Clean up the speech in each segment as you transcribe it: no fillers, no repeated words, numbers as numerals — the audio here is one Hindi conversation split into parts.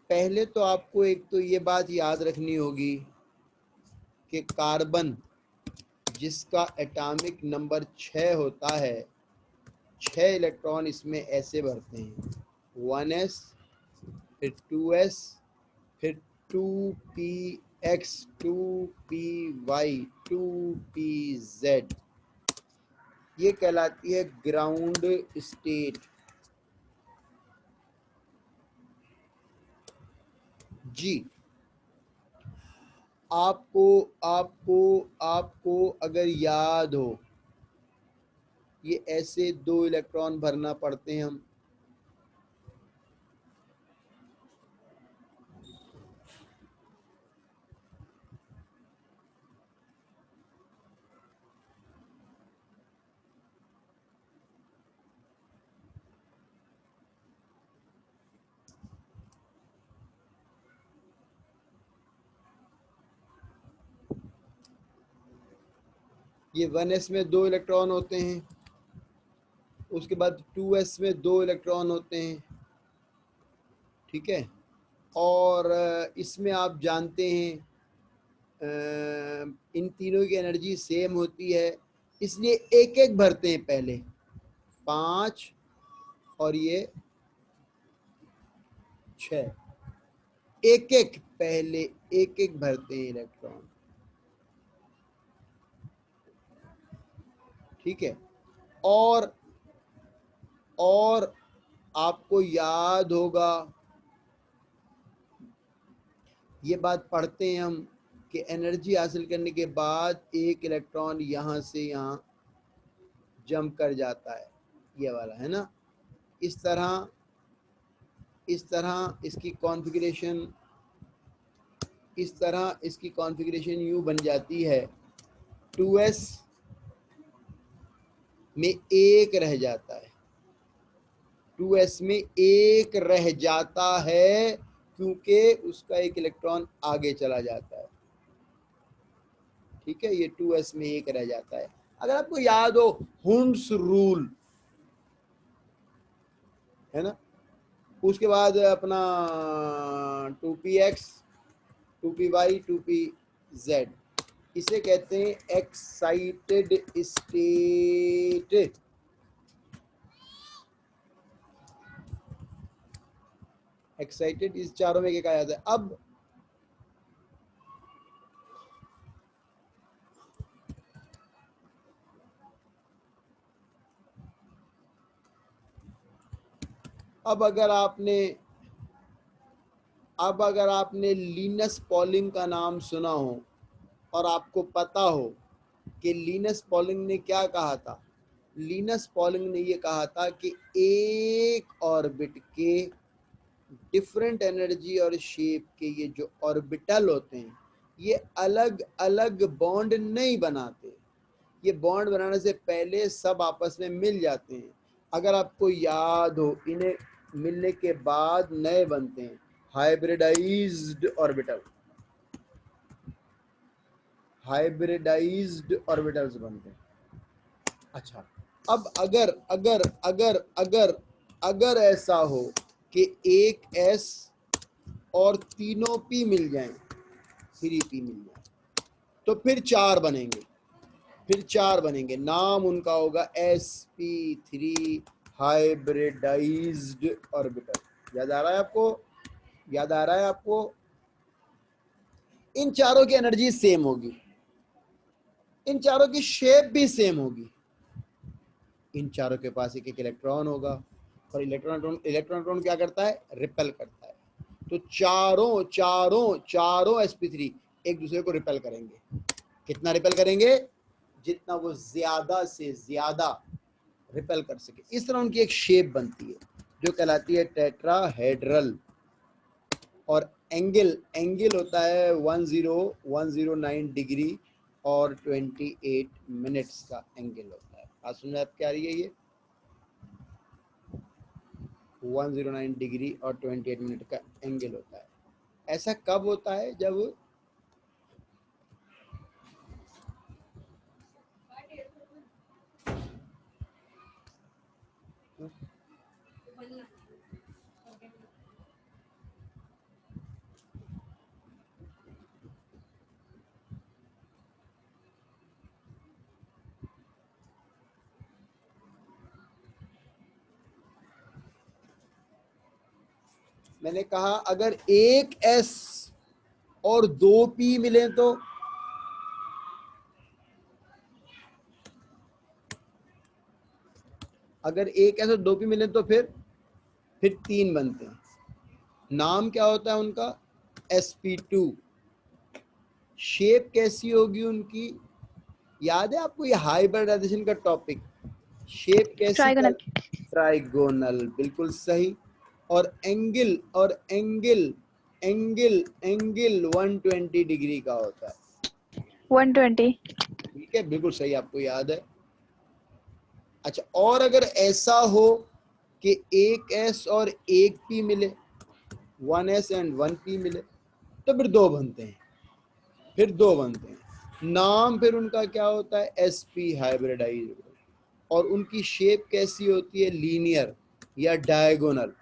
पहले तो आपको एक तो ये बात याद रखनी होगी कि कार्बन जिसका एटॉमिक नंबर 6 होता है, 6 इलेक्ट्रॉन इसमें ऐसे भरते हैं, 1s, फिर 2s, फिर 2px, 2py, 2pz। ये कहलाती है ग्राउंड स्टेट। जी, आपको आपको आपको अगर याद हो, ये ऐसे 2 इलेक्ट्रॉन भरना पड़ते हैं हम। ये 1s में 2 इलेक्ट्रॉन होते हैं, उसके बाद 2s में 2 इलेक्ट्रॉन होते हैं, ठीक है। और इसमें आप जानते हैं इन तीनों की एनर्जी सेम होती है, इसलिए एक एक भरते हैं पहले, 5 और ये 6, एक एक पहले एक एक भरते हैं इलेक्ट्रॉन, ठीक है। और आपको याद होगा, ये बात पढ़ते हैं हम कि एनर्जी हासिल करने के बाद एक इलेक्ट्रॉन यहाँ से यहाँ जंप कर जाता है, ये वाला है ना। इस तरह इसकी कॉन्फ़िगरेशन, इस तरह इसकी कॉन्फ़िगरेशन यूँ बन जाती है, 2s में एक रह जाता है, 2s में एक रह जाता है क्योंकि उसका एक इलेक्ट्रॉन आगे चला जाता है, ठीक है। ये 2s में एक रह जाता है। अगर आपको याद हो हुंड्स रूल, है ना, उसके बाद अपना 2px, 2py, 2pz, इसे कहते हैं एक्साइटेड स्टेट। एक्साइटेड इस चारों में क्या जाता है। अब अगर आपने लिनस पॉलिंग का नाम सुना हो और आपको पता हो कि लिनस पॉलिंग ने क्या कहा था। लिनस पॉलिंग ने ये कहा था कि एक ऑर्बिट के डिफरेंट एनर्जी और शेप के ये जो ऑर्बिटल होते हैं, ये अलग अलग बॉन्ड नहीं बनाते, ये बॉन्ड बनाने से पहले सब आपस में मिल जाते हैं। अगर आपको याद हो, इन्हें मिलने के बाद नए बनते हैं, हाइब्रिडाइज्ड ऑर्बिटल, हाइब्रिडाइज्ड ऑर्बिटल्स बनते हैं। अच्छा, अब अगर अगर अगर अगर अगर ऐसा हो कि एक s और तीनों p मिल जाएं, 3p मिल जाए, तो फिर 4 बनेंगे, नाम उनका होगा sp3 हाइब्रिडाइज्ड ऑर्बिटल। याद आ रहा है आपको? इन चारों की एनर्जी सेम होगी, इन चारों की शेप भी सेम होगी, इन चारों के पास एक एक इलेक्ट्रॉन होगा, और इलेक्ट्रॉन क्या करता है, रिपेल करता है। तो चारों sp3 एक दूसरे को रिपेल करेंगे। कितना रिपेल करेंगे? जितना वो ज्यादा से ज्यादा रिपेल कर सके। इस तरह उनकी एक शेप बनती है जो कहलाती है टेट्राहेड्रल। और एंगल होता है 10109 डिग्री और 28 मिनट्स का एंगल होता है। आज सुनने आप क्या रही है, ये 109 डिग्री और 28 मिनट का एंगल होता है। ऐसा कब होता है? जब मैंने कहा अगर एक S और 2 P मिले तो अगर एक S और 2 P मिले तो फिर 3 बनते हैं। नाम क्या होता है उनका? sp2। शेप कैसी होगी उनकी? याद है आपको ये हाइब्रिडाइजेशन का टॉपिक? शेप कैसी? ट्राइगोनल। ट्राइगोनल, बिल्कुल सही। और एंगल 120 डिग्री का होता है। 120। ठीक है, बिल्कुल सही, आपको याद है। अच्छा, और अगर ऐसा हो कि एक S और एक P मिले, 1S एंड 1P मिले, तो फिर 2 बनते हैं। नाम फिर उनका क्या होता है? sp hybridised. और उनकी शेप कैसी होती है? लीनियर या डायगोनल।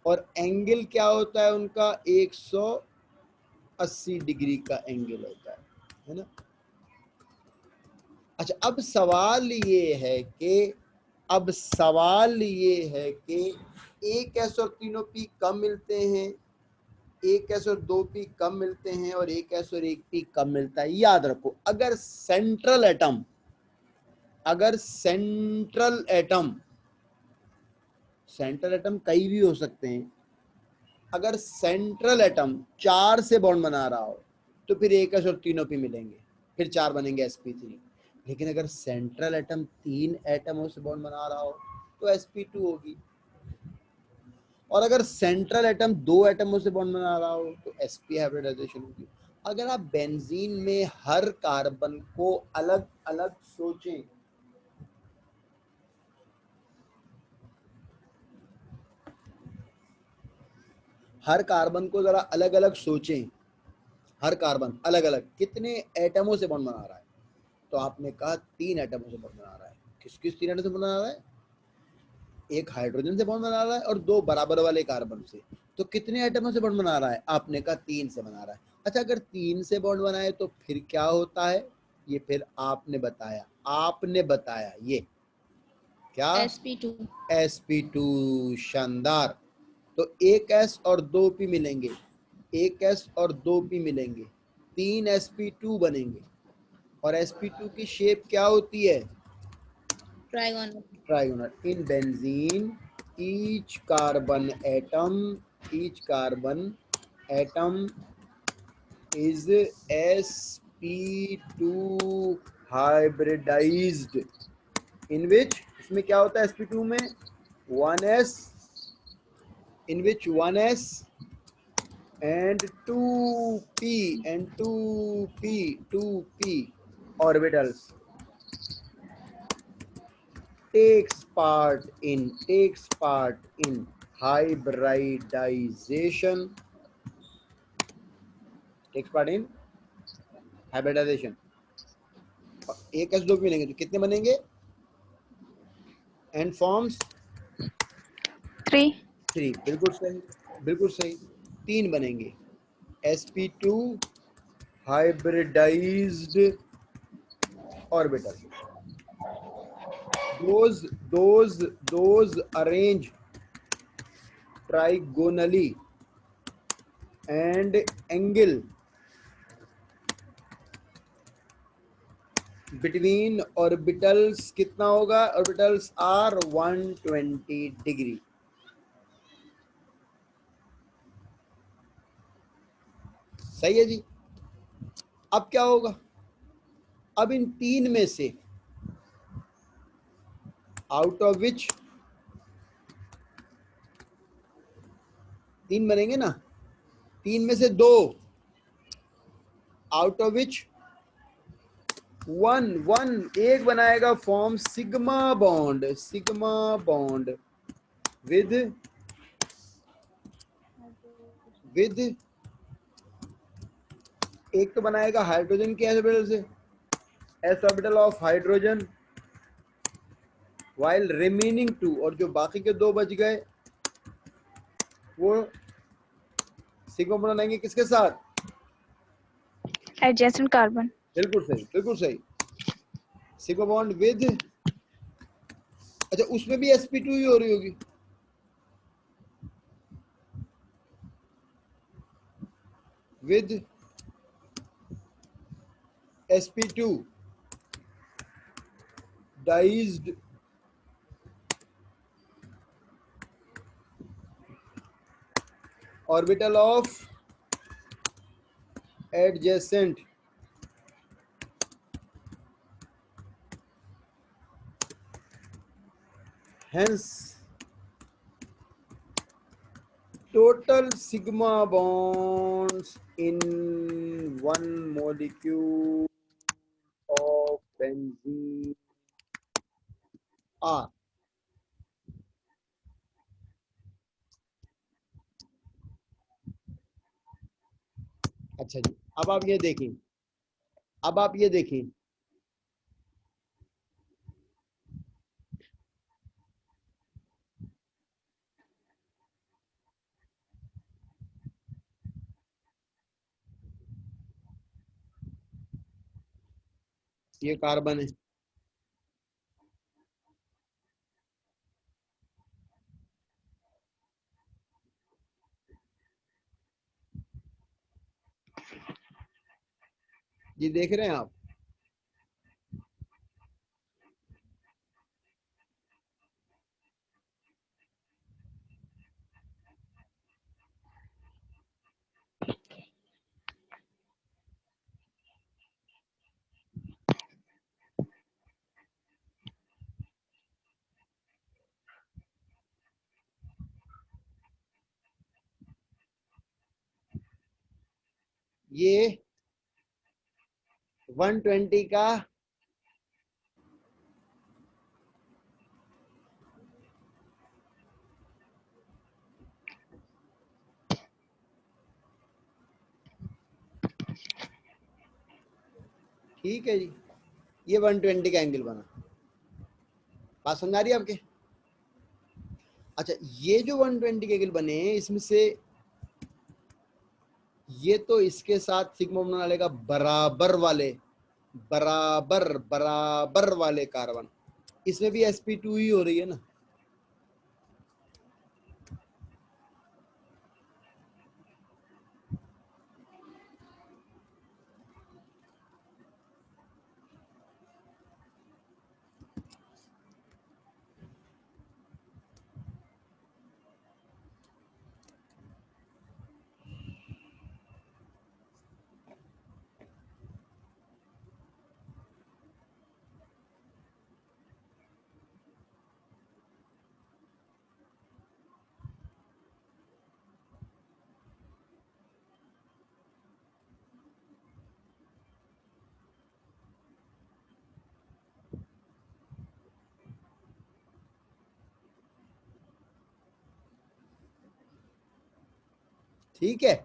और एंगल क्या होता है उनका? 180 डिग्री का एंगल होता है ना। अच्छा, अब सवाल ये है कि एक S और तीनों P कब मिलते हैं? एक S और 2 P कब मिलते हैं? और एक S और एक P कब मिलता है? याद रखो, अगर सेंट्रल एटम कई भी हो सकते हैं। अगर सेंट्रल एटम 4 से बॉन्ड बना रहा हो तो फिर एक S और तीनों P मिलेंगे, फिर 4 बनेंगे sp3। लेकिन अगर सेंट्रल एटम 3 एटमों से बॉन्ड बना रहा हो तो sp2 होगी। और अगर सेंट्रल एटम 2 एटमों से बॉन्ड बना रहा हो तो sp हाइब्रिडाइजेशन होगी। अगर आप बेंजीन में हर कार्बन को अलग अलग सोचें, हर कार्बन को जरा अलग अलग सोचें, हर कार्बन अलग अलग कितने एटमों से बॉन्ड बना रहा है? तो आपने कहा 3 एटमों से बॉन्ड बना रहा है। किस 3 एटम से बॉन्ड बना रहा है? एक हाइड्रोजन से बॉन्ड बना रहा है और 2 बराबर वाले कार्बन से। तो कितने एटमों से बॉन्ड बना रहा है? आपने कहा 3 से बना रहा है। अच्छा, अगर 3 से बॉन्ड बनाए तो फिर क्या होता है? ये फिर आपने बताया ये क्या? sp2। शानदार। तो एक S और 2 P मिलेंगे, 3 sp2 बनेंगे। और sp2 की शेप क्या होती है? Trigonal. In benzene each carbon atom is sp2 hybridized, in which, इसमें क्या होता है sp2 में? 1s, in which 1s and 2p orbitals takes part in hybridization. एक S 2 P मिलेंगे तो कितने बनेंगे? And forms 3। बिल्कुल सही 3 बनेंगे। sp2 hybridised orbital. those arrange trigonally and angle between orbitals कितना होगा? orbitals are 120 degree. सही है जी। अब क्या होगा? अब इन 3 में से आउट ऑफ विच 3 बनेंगे ना, 3 में से 2 आउट ऑफ विच एक बनाएगा फॉर्म सिग्मा बॉन्ड विद एक तो बनाएगा हाइड्रोजन के ऑर्बिटल से, s orbital of hydrogen, while remaining 2, और जो बाकी के 2 बच गए वो सिग्मा बॉन्ड बनाएंगे किसके साथ? Adjacent carbon. बिल्कुल सही सिग्मा बॉन्ड विद, अच्छा उसमें भी sp2 ही हो रही होगी। with sp2 diced orbital of adjacent hence total sigma bonds in one molecule of benzene are। अच्छा जी, अब आप ये देखें, अब आप ये देखें, ये कार्बन है, ये देख रहे हैं आप, ये 120 का ठीक है जी, ये 120 का एंगल बना। बात समझ आ रही है आपके? अच्छा, ये जो 120 के एंगल बने इसमें से ये तो इसके साथ सिग्मा बना लेगा बराबर वाले, बराबर बराबर वाले कार्बन, इसमें भी sp2 ही हो रही है ना। ठीक है,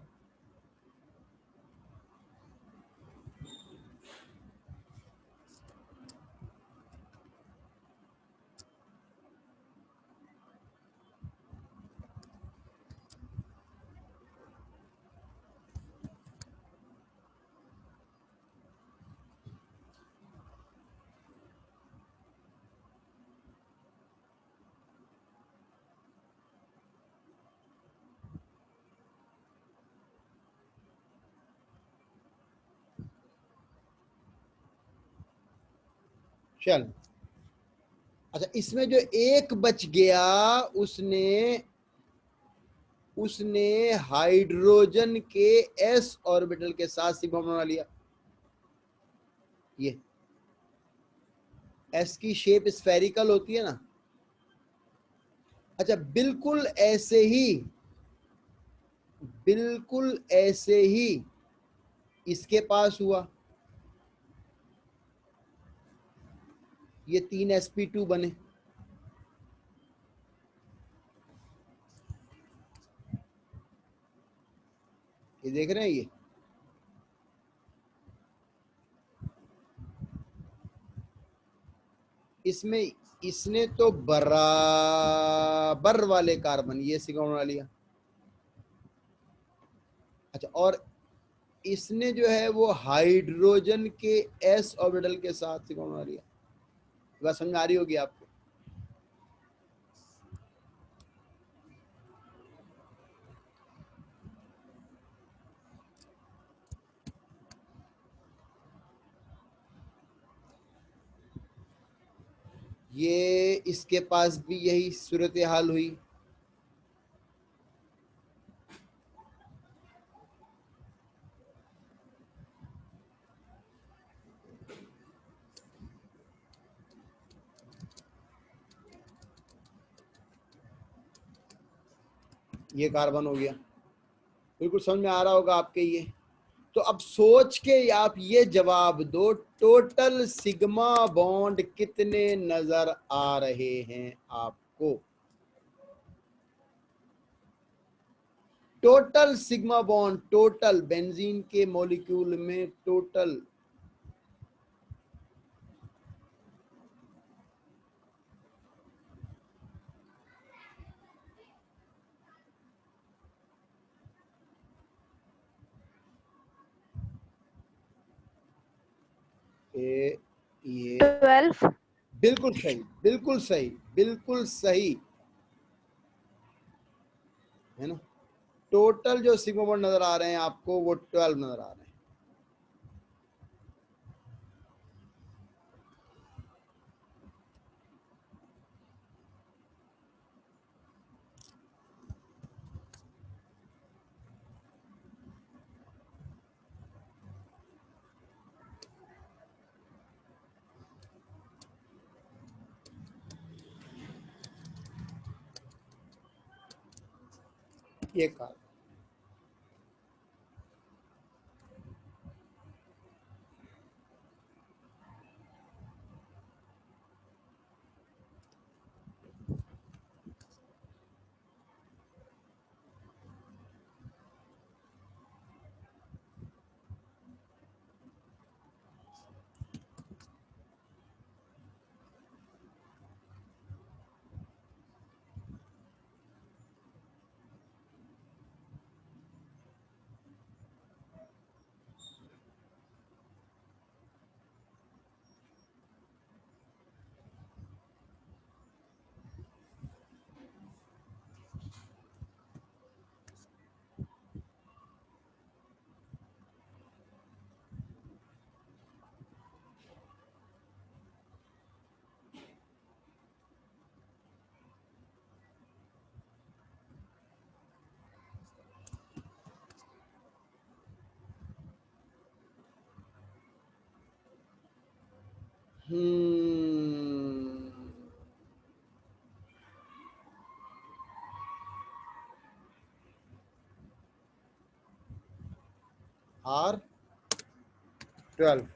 चल। अच्छा, इसमें जो एक बच गया उसने उसने हाइड्रोजन के s ऑर्बिटल के साथ सिग्मा बना लिया। ये s की शेप स्फेरिकल होती है ना। अच्छा, बिल्कुल ऐसे ही इसके पास हुआ, ये 3 sp2 बने। ये देख रहे हैं, ये इसमें इसने तो बराबर वाले कार्बन ये सिग्मा बना लिया। अच्छा, और इसने जो है वो हाइड्रोजन के s ऑर्बिटल के साथ सिग्मा बना लिया। बात समझ आ रही होगी आपको? ये इसके पास भी यही सूरत हाल हुई। ये कार्बन हो गया। बिल्कुल समझ में आ रहा होगा आपके ये। तो अब सोच के आप ये जवाब दो, टोटल सिग्मा बॉन्ड कितने नजर आ रहे हैं आपको? Total sigma bond, total benzene के मॉलिक्यूल में टोटल। ये 12। बिल्कुल सही, बिल्कुल सही, बिल्कुल सही है ना। टोटल जो सिग्मा बॉन्ड नजर आ रहे हैं आपको वो 12 नजर आ रहे हैं। ये carbon. Are 12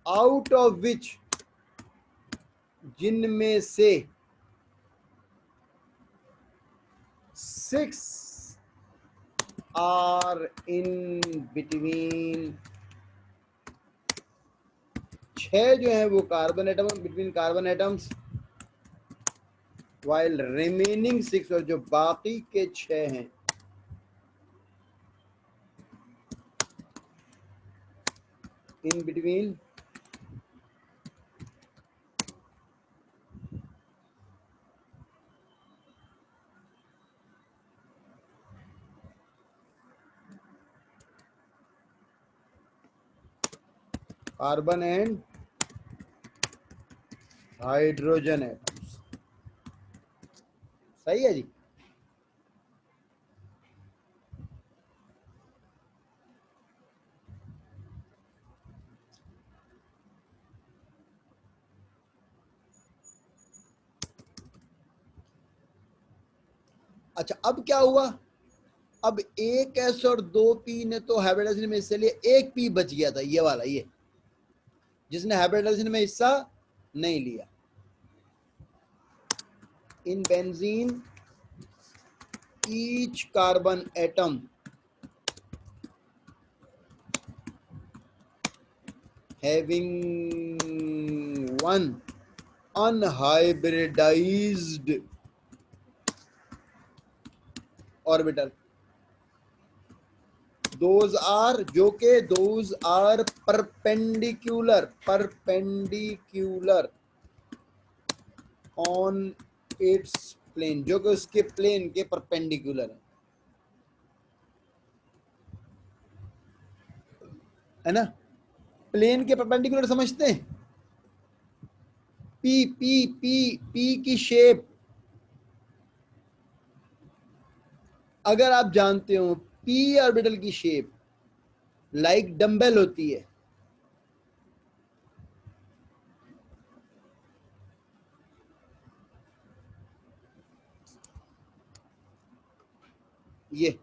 out of which, जिनमें से 6 आर इन बिटवीन, 6 जो है वो carbon atom between carbon atoms, while remaining 6, और जो बाकी के 6 हैं in between carbon and hydrogen atoms. सही है जी। अच्छा, अब क्या हुआ? अब एक एस और 2 पी ने तो हाइब्रिडाइजेशन में हिस्से लिए, एक पी बच गया था, ये वाला, ये जिसने हाइब्रिडाइजेशन में हिस्सा नहीं लिया। In benzene each carbon atom having one unhybridized orbital, those are perpendicular on its plane, जो कि उसके प्लेन के परपेंडिकुलर है ना। प्लेन के परपेंडिकुलर समझते हैं? पी पी पी पी की शेप अगर आप जानते हो, पी ऑर्बिटल की शेप लाइक डंबल होती है। ये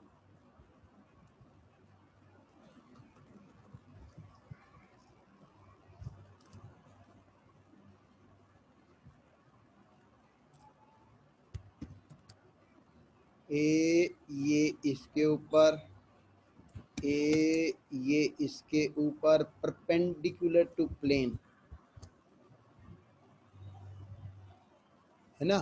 ए, ये इसके ऊपर, ए ये इसके ऊपर, परपेंडिकुलर टू प्लेन, है ना।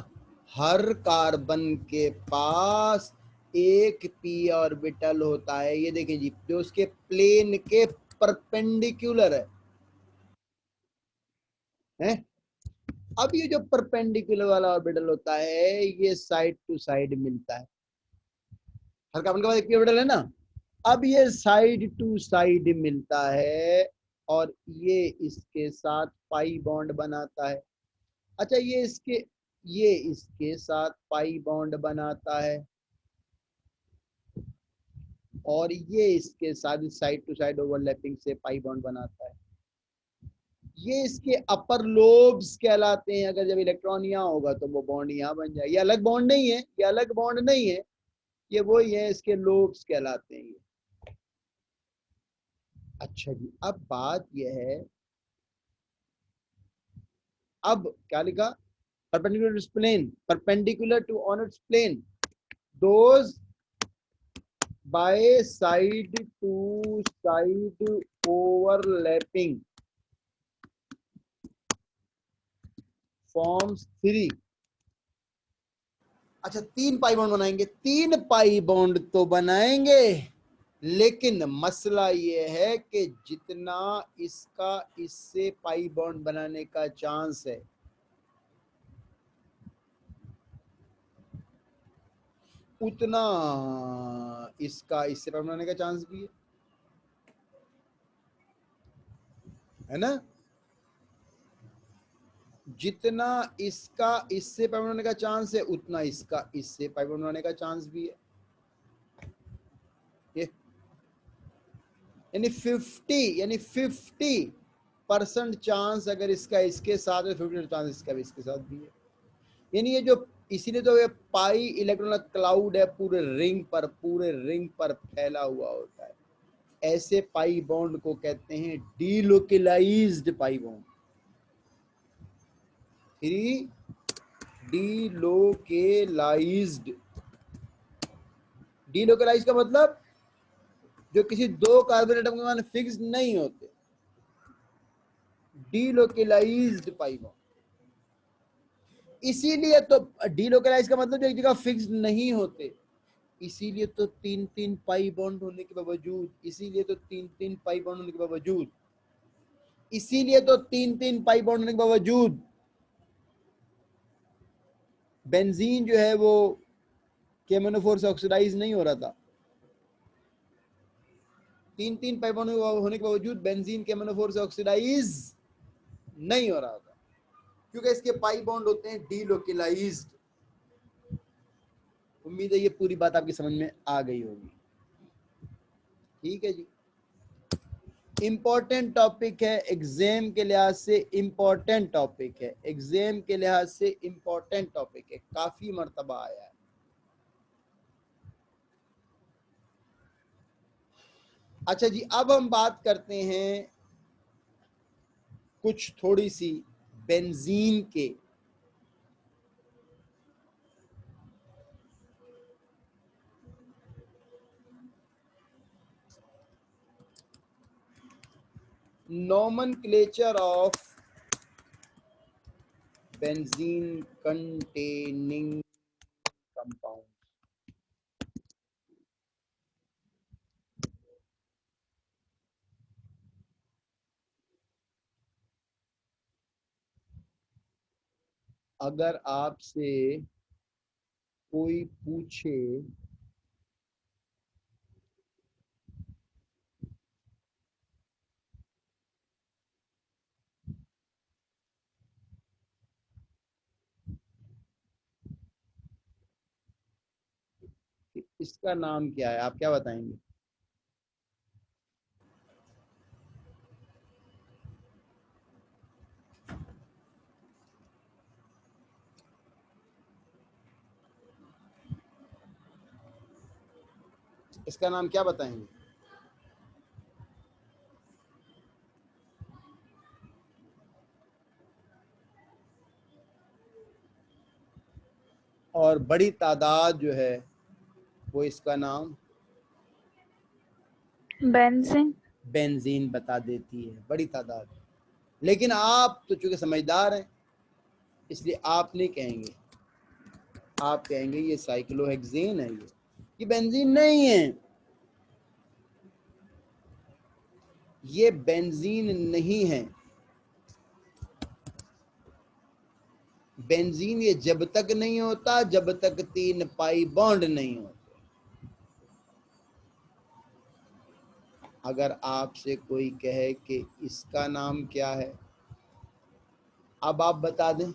हर कार्बन के पास एक पी ऑर्बिटल होता है, ये देखें जी, जो उसके प्लेन के परपेंडिकुलर है। अब ये जो परपेंडिकुलर वाला ऑर्बिटल होता है, ये साइड टू साइड मिलता है। हर कार्बन के पास एक पी ऑर्बिटल है ना। अब ये साइड टू साइड मिलता है और ये इसके साथ पाई बॉन्ड बनाता है। अच्छा, ये इसके साथ पाई बॉन्ड बनाता है और ये इसके साथ साइड टू साइड ओवरलैपिंग से पाई बॉन्ड बनाता है। ये इसके अपर लोब्स कहलाते हैं। अगर जब इलेक्ट्रॉन यहाँ होगा तो वो बॉन्ड यहाँ बन जाए। ये अलग बॉन्ड नहीं है, ये अलग बॉन्ड नहीं है, ये वही है, इसके लोब्स कहलाते हैं ये। अच्छा जी, अब बात यह है, अब क्या लिखा, perpendicular to its plane, perpendicular to on its plane, those by side to side overlapping forms 3। अच्छा, 3 पाई बॉन्ड बनाएंगे, 3 पाई बॉन्ड तो बनाएंगे, लेकिन मसला ये है कि जितना इसका इससे पाई बॉन्ड बनाने का चांस है, उतना इसका इससे पाई बनाने का चांस भी है ना। जितना इसका इससे पाई बॉन्ड बनाने का चांस है, उतना इसका इससे पाई बॉन्ड बनाने का चांस भी है। ये यानी 50% चांस अगर इसका इसके साथ है, 50% चांस इसका भी इसके साथ भी है। यानी ये जो, इसीलिए तो ये पाई इलेक्ट्रॉन क्लाउड है, पूरे रिंग पर फैला हुआ होता है। ऐसे पाई बॉन्ड को कहते हैं delocalised pi bond. Delocalised, delocalised का मतलब जो किसी दो कार्बन एटम के मान फिक्स नहीं होते, डीलोकलाइज्ड पाई बॉन्ड। इसीलिए तो डीलोकलाइज का मतलब एक जगह फिक्स नहीं होते, इसीलिए तो 3-3 पाई बॉन्ड होने के बावजूद, इसीलिए तो 3-3 पाई बॉन्ड होने के बावजूद, इसीलिए तो 3-3 पाई बॉन्ड होने के बावजूद बेंजीन जो है वो KMnO4 से ऑक्सीडाइज नहीं हो रहा था। 3-3 पाई बॉन्ड होने के बावजूद बेंजीन KMnO4 से ऑक्सीडाइज नहीं हो रहा था, क्योंकि इसके पाई बॉन्ड होते हैं डीलोकलाइज्ड। उम्मीद है ये पूरी बात आपकी समझ में आ गई होगी। ठीक है जी, इंपॉर्टेंट टॉपिक है, एग्जाम के लिहाज से इंपॉर्टेंट टॉपिक है, एग्जाम के लिहाज से इंपॉर्टेंट टॉपिक है, काफी मर्तबा आया है। अच्छा जी, अब हम बात करते हैं कुछ थोड़ी सी बेंजीन के। Nomenclature of benzene containing compound. अगर आपसे कोई पूछे इसका नाम क्या है, आप क्या बताएंगे? इसका नाम क्या बताएंगे? और बड़ी तादाद जो है वो इसका नाम बेंजीन। बेंजीन बता देती है, बड़ी तादाद। लेकिन आप तो चूंकि समझदार हैं इसलिए आप नहीं कहेंगे, आप कहेंगे ये साइक्लोहेक्सेन है, ये बेंजीन नहीं है, ये बेंजीन नहीं है। बेंजीन ये जब तक नहीं होता जब तक 3 पाई बॉन्ड नहीं होते। अगर आपसे कोई कहे कि इसका नाम क्या है, अब आप बता दें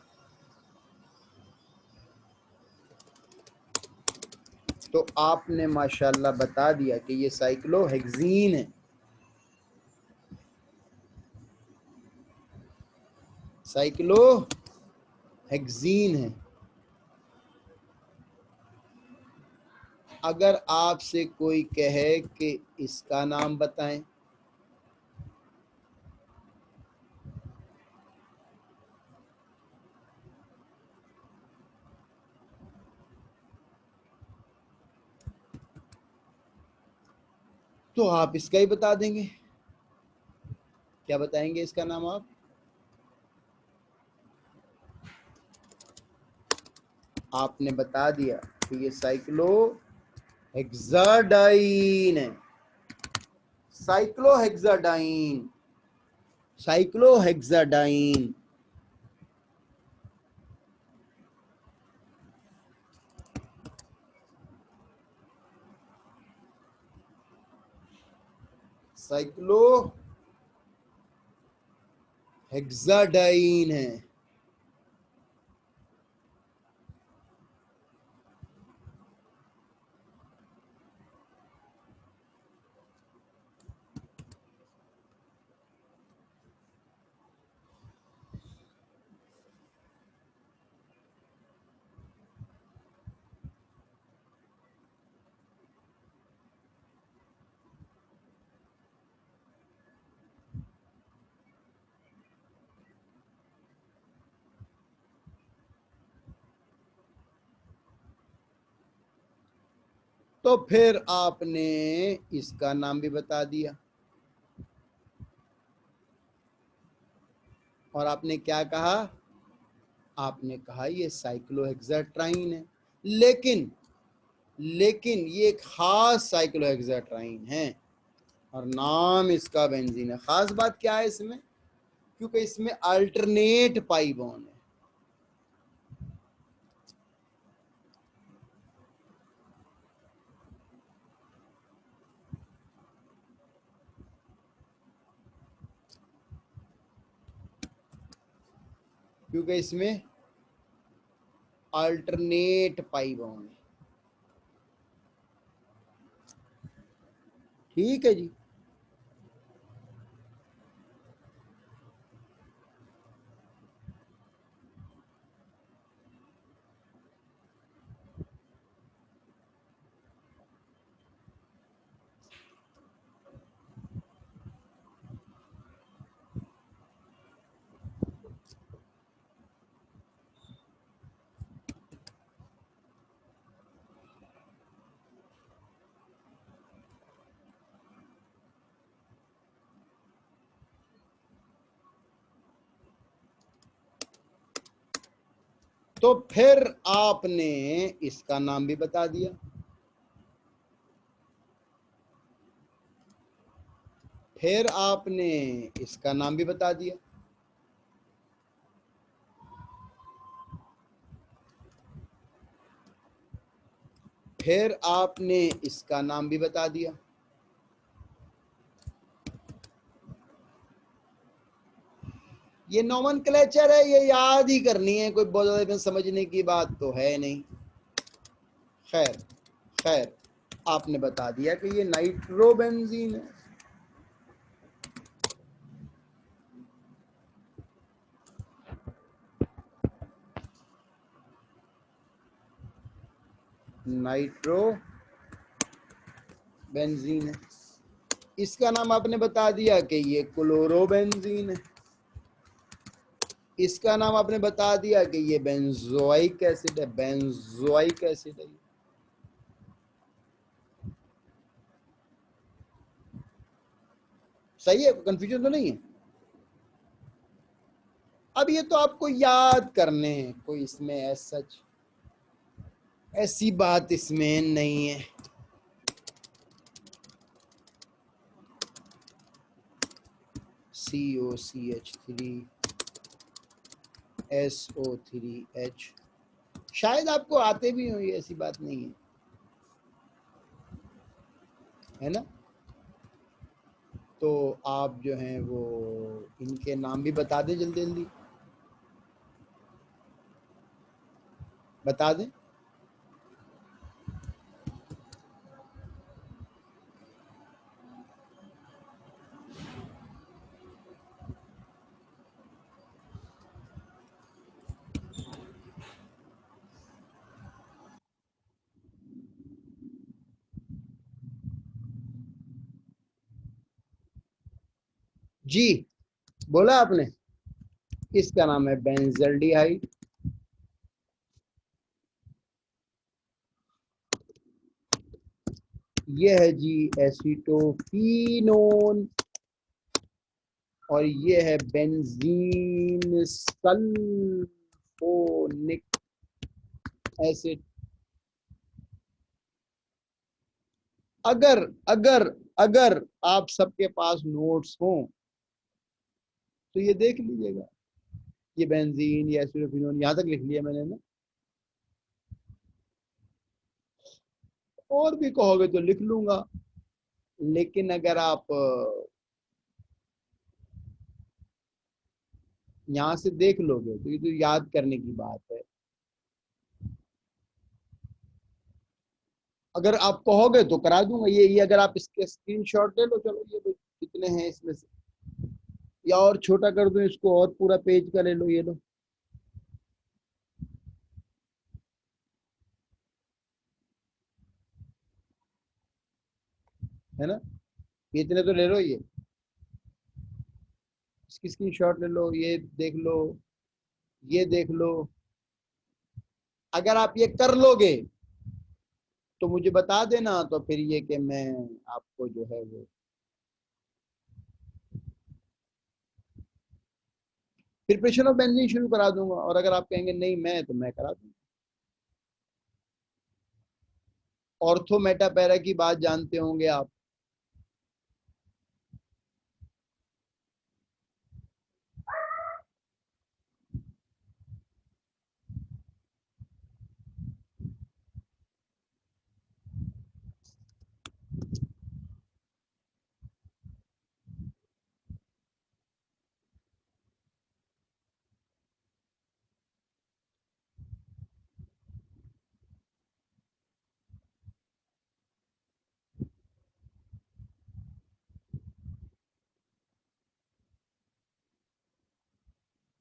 तो आपने माशाल्लाह बता दिया कि ये साइक्लोहेक्सीन है, साइक्लोहेक्सीन है। अगर आपसे कोई कहे कि इसका नाम बताएं, तो आप इसका ही बता देंगे। क्या बताएंगे इसका नाम आप? आपने बता दिया कि ये साइक्लोहेक्साडाइन है, साइक्लोहेक्साडाइन, साइक्लोहेक्साडाइन। साइक्लोहेक्साडाइन है। तो फिर आपने इसका नाम भी बता दिया और आपने क्या कहा? आपने कहा ये साइक्लोहेक्साट्राइन है। लेकिन ये एक खास साइक्लोहेक्साट्राइन है और नाम इसका बेंजीन है। खास बात क्या है इसमें? क्योंकि इसमें अल्टरनेट पाई बॉन्ड है। क्योंकि इसमें अल्टरनेट पाई बॉन्ड है। ठीक है जी। तो फिर आपने इसका नाम भी बता दिया। फिर आपने इसका नाम भी बता दिया। फिर आपने इसका नाम भी बता दिया। ये नोमेनक्लेचर है, ये याद ही करनी है, कोई बहुत ज्यादा समझने की बात तो है नहीं। खैर खैर, आपने बता दिया कि ये नाइट्रोबेंजीन है। नाइट्रोबेंजीन है। इसका नाम आपने बता दिया कि ये क्लोरोबेंजीन है। इसका नाम आपने बता दिया कि ये बेंजोइक एसिड है, बेंजोइक एसिड है। सही है, कंफ्यूजन तो नहीं है। अब ये तो आपको याद करने हैं, कोई इसमें सच ऐसी बात इसमें नहीं है। COCH3SO3H शायद आपको आते भी हो, ये ऐसी बात नहीं है, है ना। तो आप जो हैं वो इनके नाम भी बता दें, जल्दी जल्दी बता दें। जी बोला आपने। इसका नाम है बेंजल्डिहाइड। ये है जी एसीटोफिनोन, और ये है बेंजीन सल्फोनिक एसिड। अगर अगर अगर आप सबके पास नोट्स हों तो ये देख लीजिएगा, ये बेंजीन, ये एसिटोफिनोन यहां तक लिख लिया मैंने ना। और भी कहोगे तो लिख लूंगा, लेकिन अगर आप यहाँ से देख लोगे तो ये तो याद करने की बात है। अगर आप कहोगे तो करा दूंगा ये अगर आप इसके स्क्रीनशॉट ले लो। चलो ये तो कितने हैं इसमें से, या और छोटा कर दूं इसको, और पूरा पेज का ले लो, ये लो। है ना, ये इतने तो ले लो, ये इसकी स्क्रीनशॉट ले लो, ये देख लो, ये देख लो। अगर आप ये कर लोगे तो मुझे बता देना, तो फिर ये कि मैं आपको जो है वो प्रिपरेशन ऑफ बेंजीन शुरू करा दूंगा। और अगर आप कहेंगे नहीं मैं, तो मैं करा दूंगा। ऑर्थो मेटापेरा की बात जानते होंगे आप।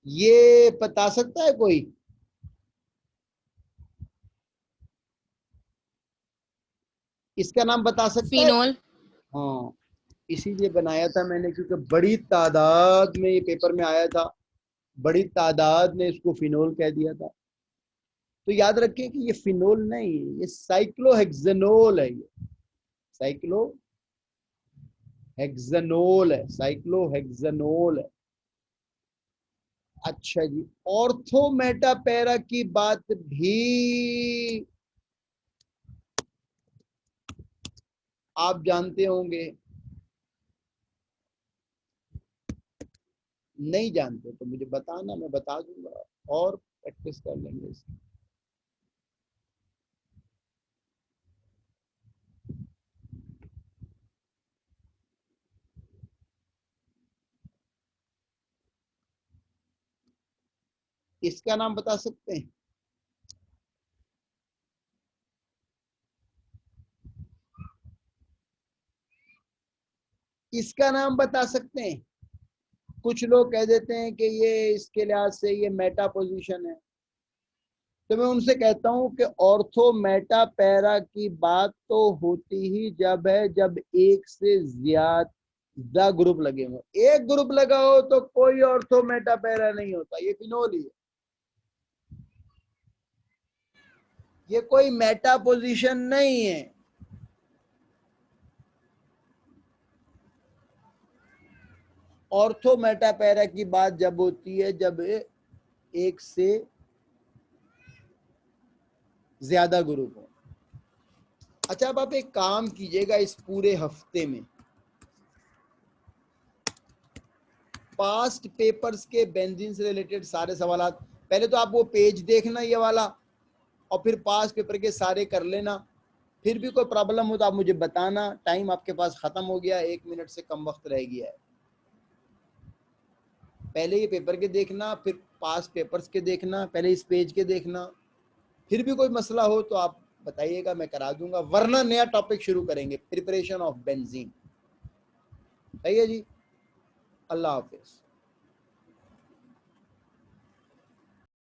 ये बता सकता है कोई? इसका नाम बता सकता है? फिनोल। हाँ, इसीलिए बनाया था मैंने, क्योंकि बड़ी तादाद में ये पेपर में आया था, बड़ी तादाद में इसको फिनोल कह दिया था। तो याद रखिए कि ये फिनोल नहीं, ये साइक्लोहेक्सेनोल है। ये साइक्लोहेक्सेनोल है, साइक्लोहेक्सेनोल है। अच्छा जी, ऑर्थो मेटापेरा की बात भी आप जानते होंगे। नहीं जानते तो मुझे बताना, मैं बता दूंगा, और प्रैक्टिस कर लेंगे इसकी। इसका नाम बता सकते हैं? इसका नाम बता सकते हैं? कुछ लोग कह देते हैं कि ये इसके लिहाज से ये मेटा पोजीशन है। तो मैं उनसे कहता हूं कि ऑर्थो मेटा पैरा की बात तो होती ही जब है जब एक से ज्यादा ग्रुप लगे हो। एक ग्रुप लगा हो तो कोई ऑर्थो मेटा पैरा नहीं होता, ये फिनोल ही है, ये कोई मेटा पोजीशन नहीं है। ऑर्थो मेटा पैरा की बात जब होती है जब एक से ज्यादा ग्रुप हो। अच्छा, अब आप एक काम कीजिएगा, इस पूरे हफ्ते में पास्ट पेपर्स के बेंजीन से रिलेटेड सारे सवाल, पहले तो आप वो पेज देखना ये वाला, और फिर पास्ट पेपर के सारे कर लेना। फिर भी कोई प्रॉब्लम हो तो आप मुझे बताना। टाइम आपके पास खत्म हो गया, 1 मिनट से कम वक्त रह गया है। पहले ये पेपर के देखना, फिर पास्ट पेपर्स के देखना, पहले इस पेज के देखना। फिर भी कोई मसला हो तो आप बताइएगा, मैं करा दूंगा, वरना नया टॉपिक शुरू करेंगे, प्रिपरेशन ऑफ बेंजीन। सही है जी, अल्लाह हाफिज।